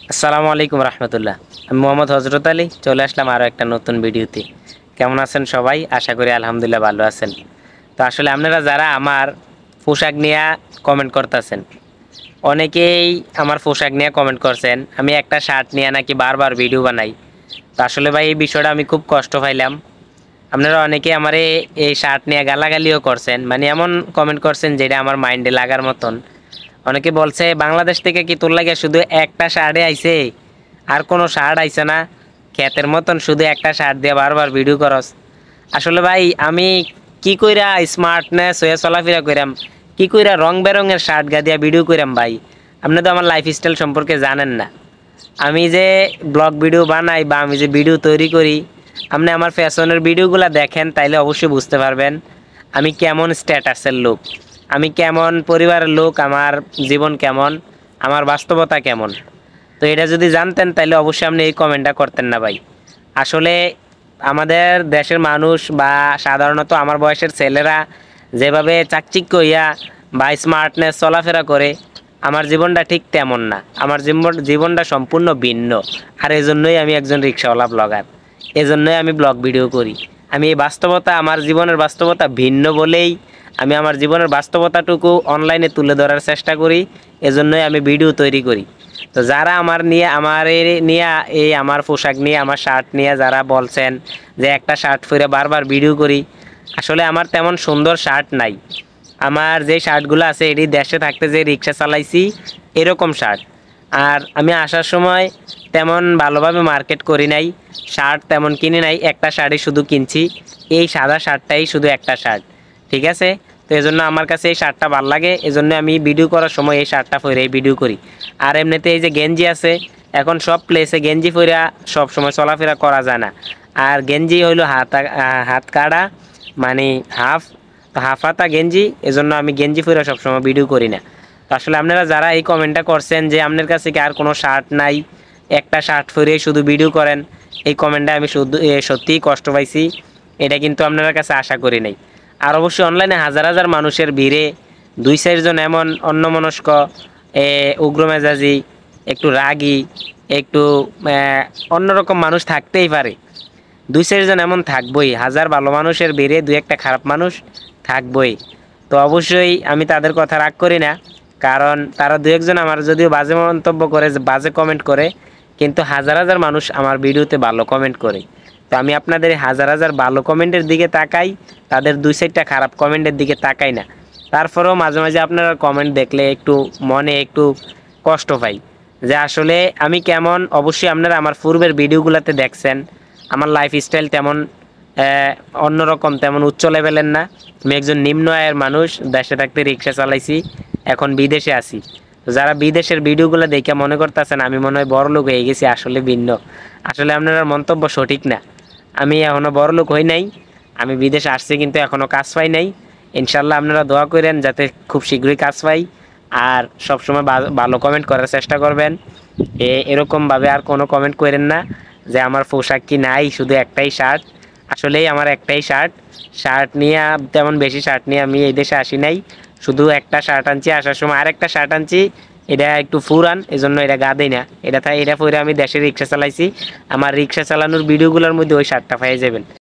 আসসালামু আলাইকুম রহমতুল্লাহ। আমি মোহাম্মদ হজরত আলী চলে আসলাম আরও একটা নতুন ভিডিওতে। কেমন আছেন সবাই? আশা করি আলহামদুলিল্লাহ ভালো আছেন। তো আসলে আপনারা যারা আমার পোশাক নিয়ে কমেন্ট করতেছেন, অনেকেই আমার পোশাক নিয়ে কমেন্ট করছেন আমি একটা শার্ট নিয়ে নাকি বারবার ভিডিও বানাই। তো আসলে ভাই এই বিষয়টা আমি খুব কষ্ট পাইলাম। আপনারা অনেকে আমার এই শার্ট নিয়ে গালাগালিও করছেন, মানে এমন কমেন্ট করছেন যেটা আমার মাইন্ডে লাগার মতন। অনেকে বলছে বাংলাদেশ থেকে কি তোর লাগে শুধু একটা শার্টে আইছে, আর কোনো শার্ট আইছে না? ক্ষেতের মতন শুধু একটা শার্ট দিয়ে বারবার ভিডিও করস। আসলে ভাই আমি কি কইরা স্মার্টনেস হয়ে চলাফেরা কইরাম, কি কইরা রং বেরঙের শার্ট গা দিয়া ভিডিও কইরাম ভাই? আপনি তো আমার লাইফস্টাইল সম্পর্কে জানেন না। আমি যে ব্লগ ভিডিও বানাই বা আমি যে ভিডিও তৈরি করি, আপনি আমার ফ্যাশনের ভিডিওগুলো দেখেন তাইলে অবশ্যই বুঝতে পারবেন আমি কেমন স্ট্যাটাসের লোক, আমি কেমন পরিবারের লোক, আমার জীবন কেমন, আমার বাস্তবতা কেমন। তো এটা যদি জানতেন তাহলে অবশ্যই আপনি এই কমেন্টটা করতেন না ভাই। আসলে আমাদের দেশের মানুষ বা সাধারণত আমার বয়সের ছেলেরা যেভাবে চাকচিক্য হইয়া বা স্মার্টনেস চলাফেরা করে, আমার জীবনটা ঠিক তেমন না। আমার জীবনটা সম্পূর্ণ ভিন্ন। আর এজন্যই আমি একজন রিক্সাওয়ালা ব্লগার, এজন্যই আমি ব্লগ ভিডিও করি। আমি এই বাস্তবতা, আমার জীবনের বাস্তবতা ভিন্ন বলেই আমি আমার জীবনের বাস্তবতাটুকু অনলাইনে তুলে ধরার চেষ্টা করি, এজন্যই আমি ভিডিও তৈরি করি। তো যারা আমার পোশাক নিয়ে, আমার শার্ট নিয়ে যারা বলছেন যে একটা শার্ট পরে বারবার ভিডিও করি, আসলে আমার তেমন সুন্দর শার্ট নাই। আমার যে শার্টগুলো আছে এটি দেশে থাকতে যে রিক্সা চালাইছি এরকম শার্ট। আর আমি আসার সময় তেমন ভালোভাবে মার্কেট করি নাই, শার্ট তেমন কিনি নাই, একটা শার্টই শুধু কিনছি। এই সাদা শার্টটাই শুধু একটা শার্ট, ঠিক আছে? তো এজন্য আমার কাছে এই শার্টটা ভালো লাগে, এজন্য আমি ভিডিও করার সময় এই শার্টটা পরেই ভিডিও করি। আর এমনিতে এই যে গেঞ্জি আছে, এখন সব প্লেসে গেঞ্জি পরে সব সময় চলাফেরা করা যায় না। আর গেঞ্জি হইলো হাত কাটা, মানে হাফ, তো হাফ হাতা গেঞ্জি, এজন্য আমি গেঞ্জি পরে সবসময় ভিডিও করি না। তো আসলে আপনারা যারা এই কমেন্টটা করছেন যে আপনার কাছে কি আর কোনো শার্ট নাই, একটা শার্ট পরে শুধু ভিডিও করেন, এই কমেন্টটা আমি শুধু সত্যিই কষ্ট পাইছি। এটা কিন্তু আপনার কাছে আশা করি নাই। আর অবশ্যই অনলাইনে হাজার হাজার মানুষের ভিড়ে দুই চারজন এমন অন্যমনস্ক, উগ্রমেজাজি, একটু রাগী, একটু অন্যরকম মানুষ থাকতেই পারে। দুই চারজন এমন থাকবই, হাজার ভালো মানুষের ভিড়ে দুই একটা খারাপ মানুষ থাকবই। তো অবশ্যই আমি তাদের কথা রাগ করি না, কারণ তারা দু একজন আমার যদিও বাজে মন্তব্য করে, বাজে কমেন্ট করে, কিন্তু হাজার হাজার মানুষ আমার ভিডিওতে ভালো কমেন্ট করে। তো আমি আপনাদের হাজার হাজার ভালো কমেন্টের দিকে তাকাই, তাদের দুই সাইডটা খারাপ কমেন্টের দিকে তাকাই না। তারপরেও মাঝে মাঝে আপনারা কমেন্ট দেখলে একটু মনে একটু কষ্ট পাই যে আসলে আমি কেমন। অবশ্যই আপনারা আমার পূর্বের ভিডিওগুলোতে দেখছেন আমার লাইফস্টাইল তেমন অন্যরকম, তেমন উচ্চ লেভেলের না। আমি একজন নিম্ন আয়ের মানুষ, দেশে থাকতে রিক্সা চালাইছি, এখন বিদেশে আছি। তো যারা বিদেশের ভিডিওগুলো দেখে মনে করতেছেন আমি মনে হয় বড়লোক হয়ে গেছি, আসলে ভিন্ন। আসলে আপনার মন্তব্য সঠিক না। আমি এখনও বড়লোক হই নাই, আমি বিদেশে আসছি কিন্তু এখনও কাজ পাই নাই। ইনশাল্লাহ আপনারা দোয়া করেন যাতে খুব শীঘ্রই কাজ পাই। আর সবসময় ভালো কমেন্ট করার চেষ্টা করবেন, এরকমভাবে আর কোনো কমেন্ট করেন না যে আমার পোশাক কি নাই, শুধু একটাই শার্ট। আসলেই আমার একটাই শার্ট, শার্ট নিয়ে তেমন বেশি শার্ট নিয়ে আমি এই দেশে আসি নাই। শুধু একটা শার্ট আনছি, আসার সময় আরেকটা শার্ট আনছি, এটা একটু ফুরান, এজন্য এটা গা দেই না। এটা পরে আমি দেশের রিক্সা চালাইছি, আমার রিক্সা চালানোর ভিডিওগুলোর মধ্যে ওই শার্টটা পেয়ে যাবেন।